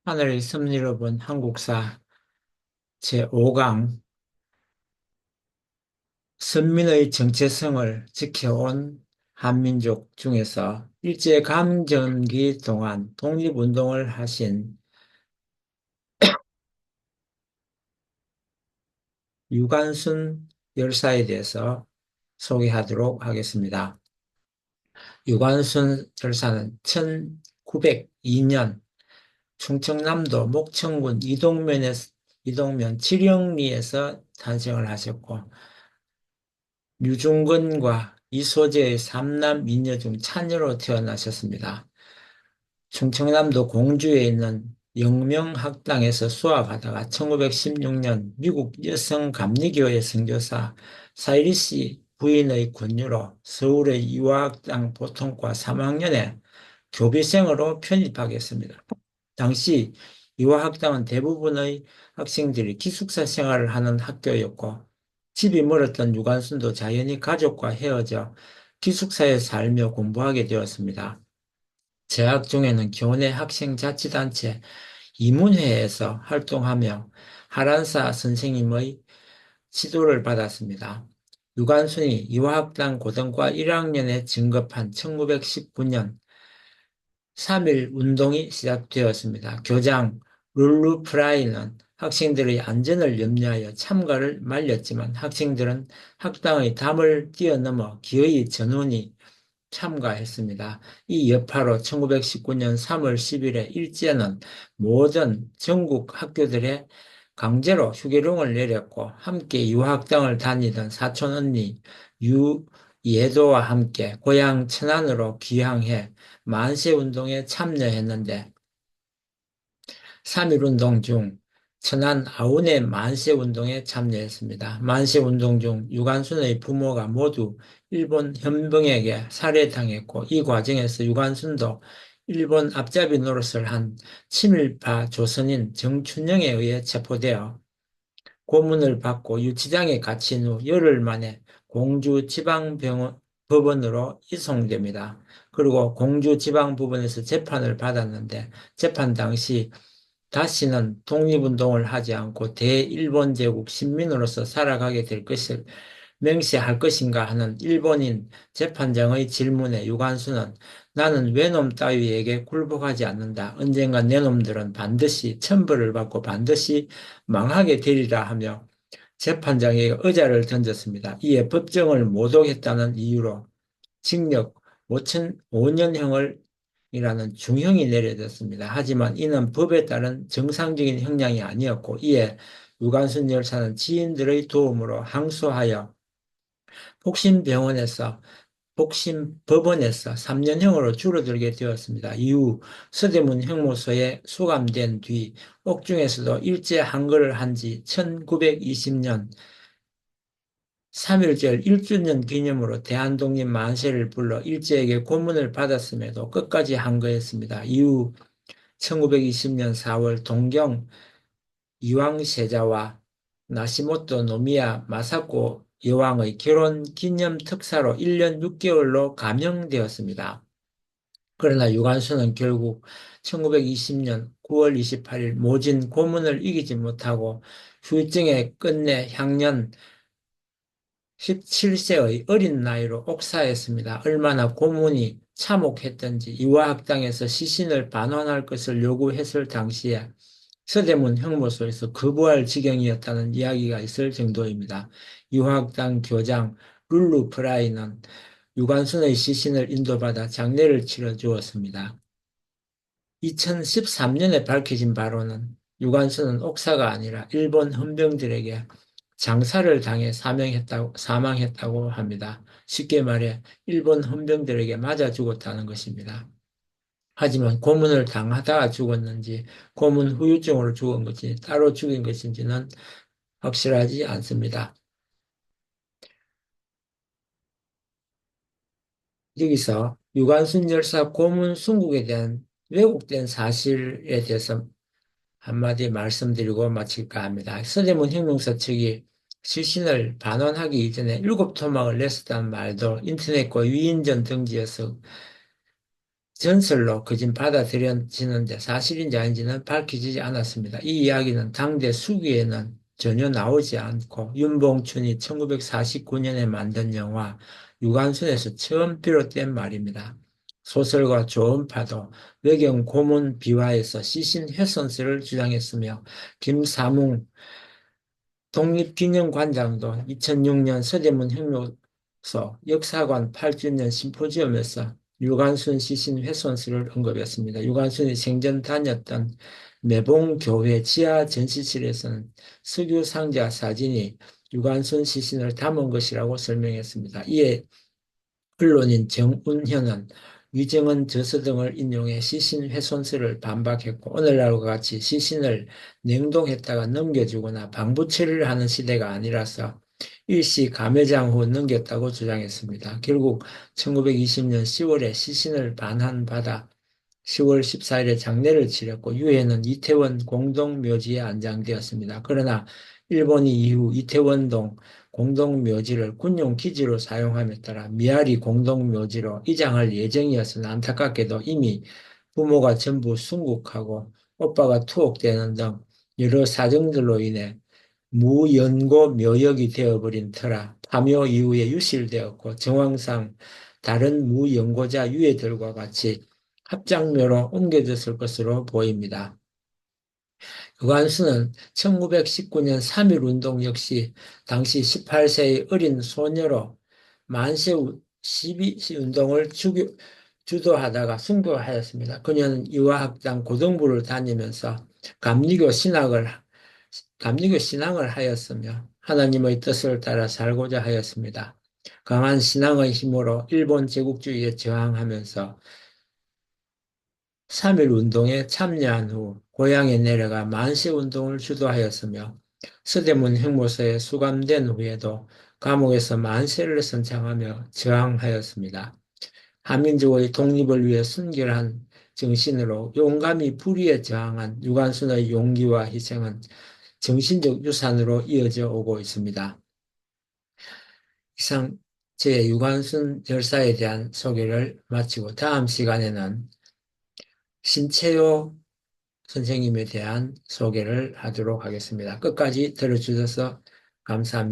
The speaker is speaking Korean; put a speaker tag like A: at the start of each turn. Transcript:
A: 하늘의 섭리로 본 한국사 제5강 선민의 정체성을 지켜온 한민족 중에서 일제감정기 동안 독립운동을 하신 유관순 열사에 대해서 소개하도록 하겠습니다. 유관순 열사는 1902년 충청남도 목천군 이동면 칠영리에서 탄생을 하셨고 유중근과 이소재의 삼남 이녀 중 차녀로 태어나셨습니다. 충청남도 공주에 있는 영명학당에서 수학하다가 1916년 미국 여성감리교회 선교사 사이리시 부인의 권유로 서울의 유아학당 보통과 3학년에 교비생으로 편입하겠습니다. 당시 유아학당은 대부분의 학생들이 기숙사 생활을 하는 학교였고 집이 멀었던 유관순도 자연히 가족과 헤어져 기숙사에 살며 공부하게 되었습니다. 재학 중에는 교내 학생자치단체 이문회에서 활동하며 하란사 선생님의 지도를 받았습니다. 유관순이 유아학당 고등과 1학년에 진급한 1919년 3.1 운동이 시작되었습니다. 교장 룰루 프라이는 학생들의 안전을 염려하여 참가를 말렸지만 학생들은 학당의 담을 뛰어넘어 기어이 전원이 참가했습니다. 이 여파로 1919년 3월 10일에 일제는 모든 전국 학교들에 강제로 휴교령을 내렸고 함께 유학당을 다니던 사촌 언니 유예도와 함께 고향 천안으로 귀향해 만세운동에 참여했는데 3.1운동 중 천안 아운의 만세운동에 참여했습니다. 만세운동 중 유관순의 부모가 모두 일본 현병에게 살해당했고 이 과정에서 유관순도 일본 앞잡이 노릇을 한 친일파 조선인 정춘영에 의해 체포되어 고문을 받고 유치장에 갇힌 후 열흘 만에 법원으로 이송됩니다. 그리고 공주지방법원에서 재판을 받았는데 재판 당시 다시는 독립운동을 하지 않고 대일본 제국 신민으로서 살아가게 될 것을 맹세할 것인가 하는 일본인 재판장의 질문에 유관순은 나는 외놈 따위에게 굴복하지 않는다. 언젠가 내 놈들은 반드시 천벌을 받고 반드시 망하게 되리라 하며 재판장에게 의자를 던졌습니다. 이에 법정을 모독했다는 이유로 징역 5년형을 이라는 중형이 내려졌습니다. 하지만 이는 법에 따른 정상적인 형량이 아니었고 이에 유관순 열사는 지인들의 도움으로 항소하여 복심병원에서 복심법원에서 3년형으로 줄어들게 되었습니다. 이후 서대문 형무소에 수감된 뒤 옥중에서도 일제 한거를 한 지 1920년 3.1절 1주년 기념으로 대한독립 만세를 불러 일제에게 고문을 받았음에도 끝까지 한거했습니다. 이후 1920년 4월 동경 이왕세자와 나시모토 노미야 마사코 여왕의 결혼 기념 특사로 1년 6개월로 감형되었습니다. 그러나 유관순은 결국 1920년 9월 28일 모진 고문을 이기지 못하고 후유증에 끝내 향년 17세의 어린 나이로 옥사했습니다. 얼마나 고문이 참혹했던지 유아학당에서 시신을 반환할 것을 요구했을 당시에 서대문 형무소에서 거부할 지경이었다는 이야기가 있을 정도입니다. 유학당 교장 룰루 프라이는 유관순의 시신을 인도받아 장례를 치러 주었습니다. 2013년에 밝혀진 바로는 유관순은 옥사가 아니라 일본 헌병들에게 장사를 당해 사망했다고 합니다. 쉽게 말해 일본 헌병들에게 맞아 죽었다는 것입니다. 하지만 고문을 당하다가 죽었는지 고문 후유증으로 죽은 것인지 따로 죽인 것인지는 확실하지 않습니다. 여기서 유관순 열사 고문 순국에 대한 왜곡된 사실에 대해서 한마디 말씀드리고 마칠까 합니다. 서대문 혁명사 측이 시신을 반환하기 이전에 7토막을 냈었다는 말도 인터넷과 위인전 등지에서 전설로 그진 받아들여지는데 사실인지 아닌지는 밝혀지지 않았습니다. 이 이야기는 당대 수기에는 전혀 나오지 않고 윤봉춘이 1949년에 만든 영화 유관순에서 처음 비롯된 말입니다. 소설가 조은파도 외경 고문 비화에서 시신 훼손설을 주장했으며 김사뭉 독립기념관장도 2006년 서대문 혁명서 역사관 8주년 심포지엄에서 유관순 시신 훼손설을 언급했습니다. 유관순이 생전 다녔던 매봉교회 지하 전시실에서는 석유 상자 사진이 유관순 시신을 담은 것이라고 설명했습니다. 이에 언론인 정운현은 위정은 저서 등을 인용해 시신 훼손설을 반박했고 오늘날과 같이 시신을 냉동했다가 넘겨주거나 방부 처리를 하는 시대가 아니라서 일시 감회장 후 넘겼다고 주장했습니다. 결국 1920년 10월에 시신을 반환받아 10월 14일에 장례를 치렀고 유해는 이태원 공동묘지에 안장되었습니다. 그러나 일본이 이후 이태원동 공동묘지를 군용기지로 사용함에 따라 미아리 공동묘지로 이장할 예정이었으나 안타깝게도 이미 부모가 전부 순국하고 오빠가 투옥되는 등 여러 사정들로 인해 무연고 묘역이 되어버린 터라 파묘 이후에 유실되었고 정황상 다른 무연고자 유해들과 같이 합장묘로 옮겨졌을 것으로 보입니다. 유관순은 1919년 3.1운동 역시 당시 18세의 어린 소녀로 만세 12운동을 주도하다가 순교하였습니다. 그녀는 이화학당 고등부를 다니면서 감리교 신학을 감리교 신앙을 하였으며 하나님의 뜻을 따라 살고자 하였습니다. 강한 신앙의 힘으로 일본 제국주의에 저항하면서 3.1 운동에 참여한 후 고향에 내려가 만세운동을 주도하였으며 서대문 형무소에 수감된 후에도 감옥에서 만세를 선창하며 저항하였습니다. 한민족의 독립을 위해 순결한 정신으로 용감히 불의에 저항한 유관순의 용기와 희생은 정신적 유산으로 이어져 오고 있습니다. 이상 제 유관순 열사에 대한 소개를 마치고 다음 시간에는 신채요 선생님에 대한 소개를 하도록 하겠습니다. 끝까지 들어주셔서 감사합니다.